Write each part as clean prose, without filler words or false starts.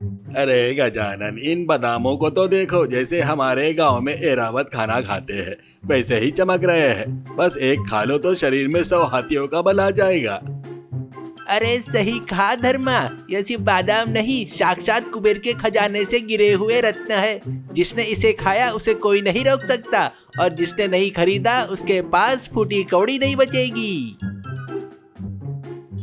अरे गजानन, इन बादामों को तो देखो, जैसे हमारे गांव में एरावत खाना खाते हैं वैसे ही चमक रहे हैं। बस एक खा लो तो शरीर में 100 हाथियों का बल आ जाएगा। अरे सही कहा धर्मा, ये सिर्फ बादाम नहीं, साक्षात कुबेर के खजाने से गिरे हुए रत्न है। जिसने इसे खाया उसे कोई नहीं रोक सकता, और जिसने नहीं खरीदा उसके पास फूटी कौड़ी नहीं बचेगी।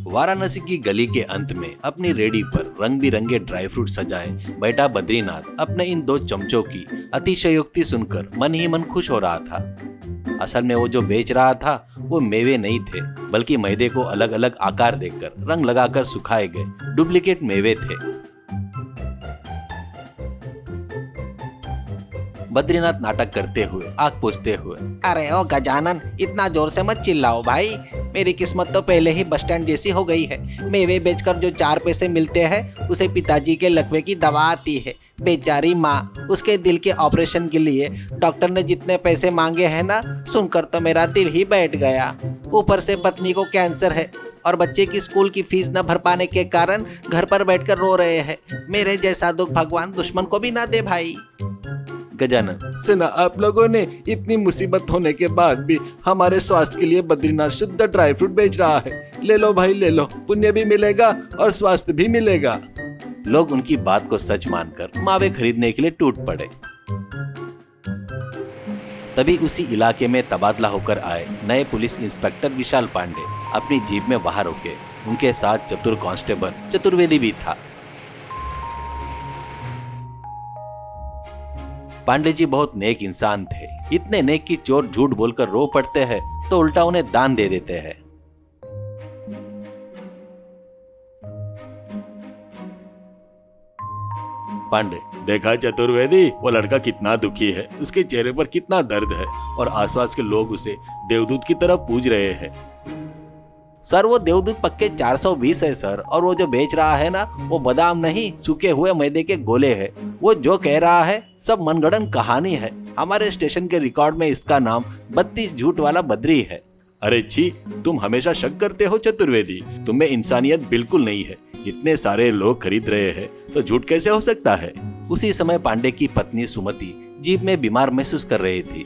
वाराणसी की गली के अंत में अपनी रेडी पर रंग बिरंगे ड्राई फ्रूट सजाए बैठा बद्रीनाथ अपने इन 2 चमचों की अतिशयोक्ति सुनकर मन ही मन खुश हो रहा था। असल में वो जो बेच रहा था वो मेवे नहीं थे, बल्कि मैदे को अलग अलग आकार देकर रंग लगाकर सुखाए गए डुप्लीकेट मेवे थे। बद्रीनाथ नाटक करते हुए आग पोंछते हुए, अरे ओ गजानन, इतना जोर से मत चिल्लाओ भाई। मेरी किस्मत तो पहले ही बस स्टैंड जैसी हो गई है। मेवे बेचकर जो 4 पैसे मिलते हैं उसे पिताजी के लकवे की दवा आती है। बेचारी माँ, उसके दिल के ऑपरेशन के लिए डॉक्टर ने जितने पैसे मांगे हैं ना, सुनकर तो मेरा दिल ही बैठ गया। ऊपर से पत्नी को कैंसर है और बच्चे की स्कूल की फीस न भर पाने के कारण घर पर बैठकर रो रहे हैं। मेरे जैसा दुख भगवान दुश्मन को भी ना दे भाई। गजानन, सुना, आप लोगों ने इतनी मुसीबत होने के बाद भी हमारे स्वास्थ्य के लिए बद्रीनाथ शुद्ध ड्राई फ्रूट बेच रहा है। ले लो भाई ले लो, पुण्य भी मिलेगा और स्वास्थ्य भी मिलेगा। लोग उनकी बात को सच मानकर मावे खरीदने के लिए टूट पड़े। तभी उसी इलाके में तबादला होकर आए नए पुलिस इंस्पेक्टर विशाल पांडे अपनी जीप में वहां रुके। उनके साथ चतुर कांस्टेबल चतुर्वेदी भी था। पांडे जी बहुत नेक इंसान थे, इतने नेक कि चोर झूठ बोलकर रो पड़ते हैं तो उल्टा उन्हें दान दे देते हैं। पांडे, देखा चतुर्वेदी, वो लड़का कितना दुखी है, उसके चेहरे पर कितना दर्द है और आसपास के लोग उसे देवदूत की तरह पूज रहे हैं। सर वो देवदूत पक्के 420 है सर, और वो जो बेच रहा है ना, वो बादाम नहीं सूखे हुए मैदे के गोले है। वो जो कह रहा है सब मनगढ़ंत कहानी है। हमारे स्टेशन के रिकॉर्ड में इसका नाम 32 झूठ वाला बद्री है। अरे छी, तुम हमेशा शक करते हो चतुर्वेदी, तुम में इंसानियत बिल्कुल नहीं है। इतने सारे लोग खरीद रहे हैं तो झूठ कैसे हो सकता है। उसी समय पांडे की पत्नी सुमति जीप में बीमार महसूस कर रही थी।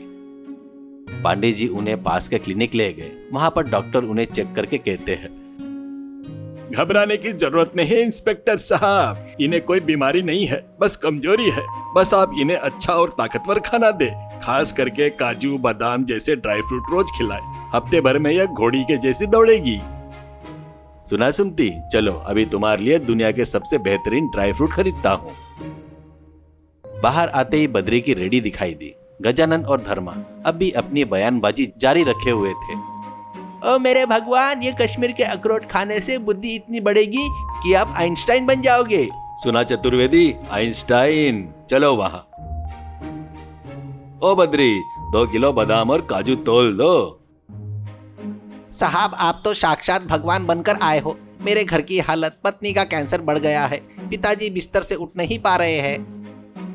पांडे जी उन्हें पास के क्लिनिक ले गए। वहां पर डॉक्टर उन्हें चेक करके कहते हैं, घबराने की जरूरत नहीं है इंस्पेक्टर साहब, इन्हें कोई बीमारी नहीं है, बस कमजोरी है। बस आप इन्हें अच्छा और ताकतवर खाना दे, खास करके काजू बादाम जैसे ड्राई फ्रूट रोज खिलाए। हफ्ते भर में यह घोड़ी के जैसी दौड़ेगी। सुना सुमती, चलो अभी तुम्हारे लिए दुनिया के सबसे बेहतरीन ड्राई फ्रूट खरीदता हूँ। बाहर आते ही बद्री की रेडी दिखाई दी। गजानन और धर्मा अब भी अपनी बयानबाजी जारी रखे हुए थे। ओ मेरे भगवान, ये कश्मीर के अखरोट खाने से बुद्धि इतनी बढ़ेगी कि आप आइंस्टाइन बन जाओगे। सुना चतुर्वेदी, आइंस्टाइन, चलो वहां। ओ बद्री, 2 किलो बादाम और काजू तोल दो। साहब आप तो साक्षात भगवान बनकर आए हो। मेरे घर की हालत, पत्नी का कैंसर बढ़ गया है, पिताजी बिस्तर से उठ नहीं पा रहे हैं।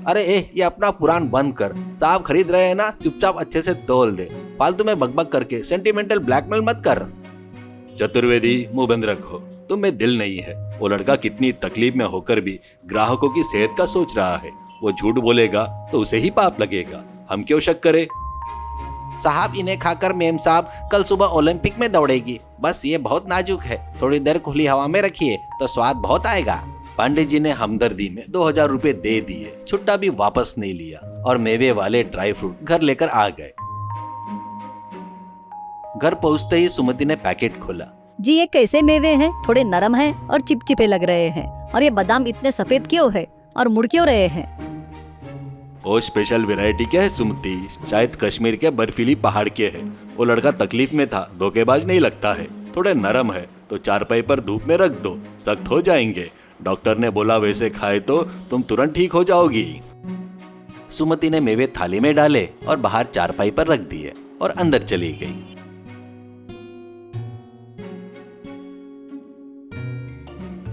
अरे ये अपना पुराण बंद कर। साहब खरीद रहे हैं ना, चुपचाप अच्छे से तोल दे। फालतू में बकबक करके सेंटिमेंटल ब्लैकमेल मत कर। चतुर्वेदी, मुंह बंद रखो, तुम में दिल नहीं है। वो लड़का कितनी तकलीफ में होकर भी ग्राहकों की सेहत का सोच रहा है। वो झूठ बोलेगा तो उसे ही पाप लगेगा, हम क्यों शक करें। साहब इन्हें खाकर मेम साहब कल सुबह ओलंपिक में दौड़ेगी। बस ये बहुत नाजुक है, थोड़ी देर खुली हवा में रखिए तो स्वाद बहुत आएगा। पांडे जी ने हमदर्दी में 2000 रुपए दे दिए, छुट्टा भी वापस नहीं लिया और मेवे वाले ड्राई फ्रूट घर लेकर आ गए। घर पहुंचते ही सुमति ने पैकेट खोला। जी ये कैसे मेवे हैं? थोड़े नरम हैं और चिपचिपे लग रहे हैं। और ये बादाम इतने सफेद क्यों है और मुड़ क्यों रहे हैं? वो स्पेशल वैरायटी क्या है सुमति? शायद कश्मीर के बर्फीली पहाड़ के है। वो लड़का तकलीफ में था, धोखेबाज नहीं लगता है। थोड़े नरम है तो चारपाई पर धूप में रख दो, सख्त हो जाएंगे। डॉक्टर ने बोला वैसे खाए तो तुम तुरंत ठीक हो जाओगी। सुमति ने मेवे थाली में डाले और बाहर चारपाई पर रख दिए और अंदर चली गई।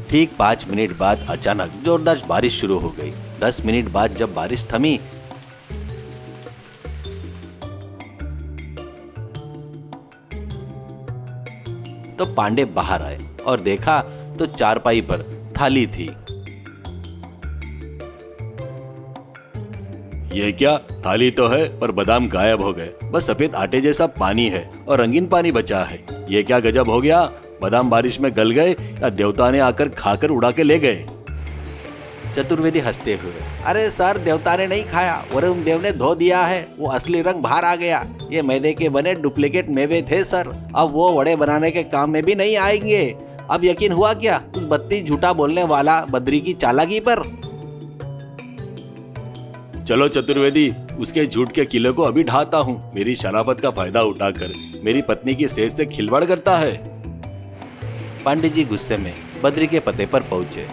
ठीक 5 मिनट बाद अचानक जोरदार बारिश शुरू हो गई। 10 मिनट बाद जब बारिश थमी तो पांडे बाहर आए और देखा तो चारपाई पर थाली थी। ये क्या, थाली तो है पर बादाम गायब हो गए। बस सफेद आटे जैसा पानी है और रंगीन पानी बचा है। ये क्या गजब हो गया, बादाम बारिश में गल गए या देवता ने आकर खाकर उड़ा के ले गए। चतुर्वेदी हंसते हुए, अरे सर, देवता ने नहीं खाया, वरुण देव ने धो दिया है। वो असली रंग बाहर आ गया। ये मैदे के बने डुप्लीकेट मेवे थे सर। अब वो वड़े बनाने के काम में भी नहीं आएंगे। अब यकीन हुआ क्या उस बत्ती झूठा बोलने वाला बद्री की चालाकी पर? चलो चतुर्वेदी, उसके झूठ के किले को अभी ढाता हूँ। मेरी शराफत का फायदा उठाकर मेरी पत्नी की सेहत से खिलवाड़ करता है। पांडे जी गुस्से में बद्री के पते पर पहुंचे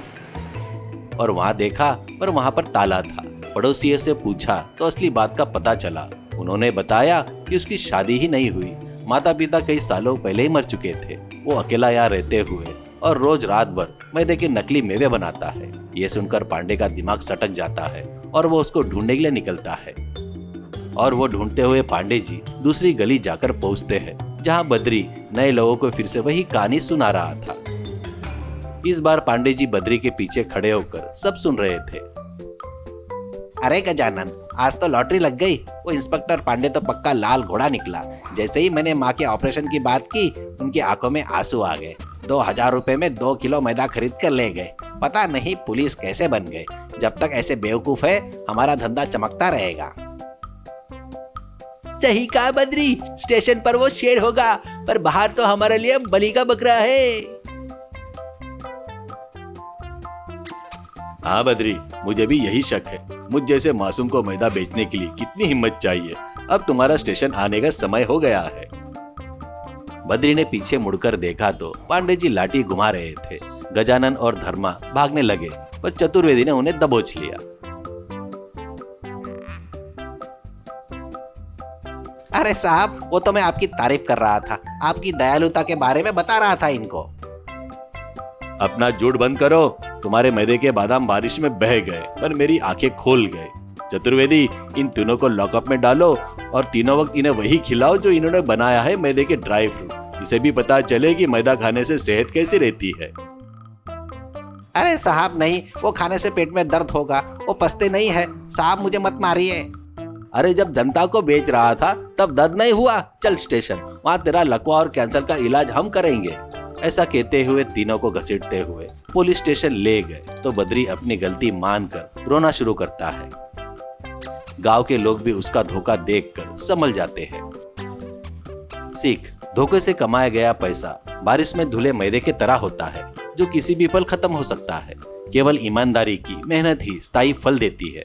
और वहां देखा, पर वहां पर ताला था। पड़ोसियों से पूछा तो असली बात का पता चला। उन्होंने बताया कि उसकी शादी ही नहीं हुई। माता पिता कई सालों पहले ही मर चुके थे। वो अकेला यहाँ रहते हुए और रोज रात भर मैदे के नकली मेवे बनाता है। ये सुनकर पांडे का दिमाग सटक जाता है और वो उसको ढूंढने के लिए निकलता है। और वो ढूंढते हुए पांडे जी दूसरी गली जाकर पहुंचते हैं, जहाँ बद्री नए लोगों को फिर से वही कहानी सुना रहा था। इस बार पांडे जी बद्री के पीछे खड़े होकर सब सुन रहे थे। अरे गजानन, आज तो लॉटरी लग गई। वो इंस्पेक्टर पांडे तो पक्का लाल घोड़ा निकला। जैसे ही मैंने माँ के ऑपरेशन की बात की, उनकी आंखों में आंसू आ गए। 2000 रुपए में 2 किलो मैदा खरीद कर ले गए। पता नहीं पुलिस कैसे बन गए। जब तक ऐसे बेवकूफ है, हमारा धंधा चमकता रहेगा। सही कहा बद्री, स्टेशन पर वो शेर होगा, पर बाहर तो हमारे लिए बलि का बकरा है। हाँ बद्री, मुझे भी यही शक है। मुझ जैसे मासूम को मैदा बेचने के लिए कितनी हिम्मत चाहिए। अब तुम्हारा स्टेशन आने का समय हो गया है। बद्री ने पीछे मुड़कर देखा तो पांडे जी लाठी घुमा रहे थे। गजानन और धर्मा भागने लगे, पर चतुर्वेदी ने उन्हें दबोच लिया। अरे साहब, वो तो मैं आपकी तारीफ कर रहा था। आपकी दयालुता के बारे में बता रहा था इनको। अपना झूठ बंद करो। तुम्हारे मैदे के बादाम बारिश में बह गए, पर मेरी आंखें खोल गए। चतुर्वेदी, इन तीनों को लॉकअप में डालो और तीनों वक्त इन्हें वही खिलाओ जो इन्होंने बनाया है, मैदे के ड्राई फ्रूट। इसे भी पता चले कि मैदा खाने से सेहत कैसी रहती है। अरे साहब नहीं, वो खाने से पेट में दर्द होगा। वो पचते नहीं है साहब, मुझे मत मारिए। अरे जब जनता को बेच रहा था तब दर्द नहीं हुआ? चल स्टेशन, वहाँ तेरा लकवा और कैंसर का इलाज हम करेंगे। ऐसा कहते हुए तीनों को घसीटते हुए पुलिस स्टेशन ले गए तो बद्री अपनी गलती मानकर रोना शुरू करता है। गांव के लोग भी उसका धोखा देखकर संभल जाते हैं। सीख, धोखे से कमाया गया पैसा बारिश में धुले मैदे के तरह होता है, जो किसी भी पल खत्म हो सकता है। केवल ईमानदारी की मेहनत ही स्थायी फल देती है।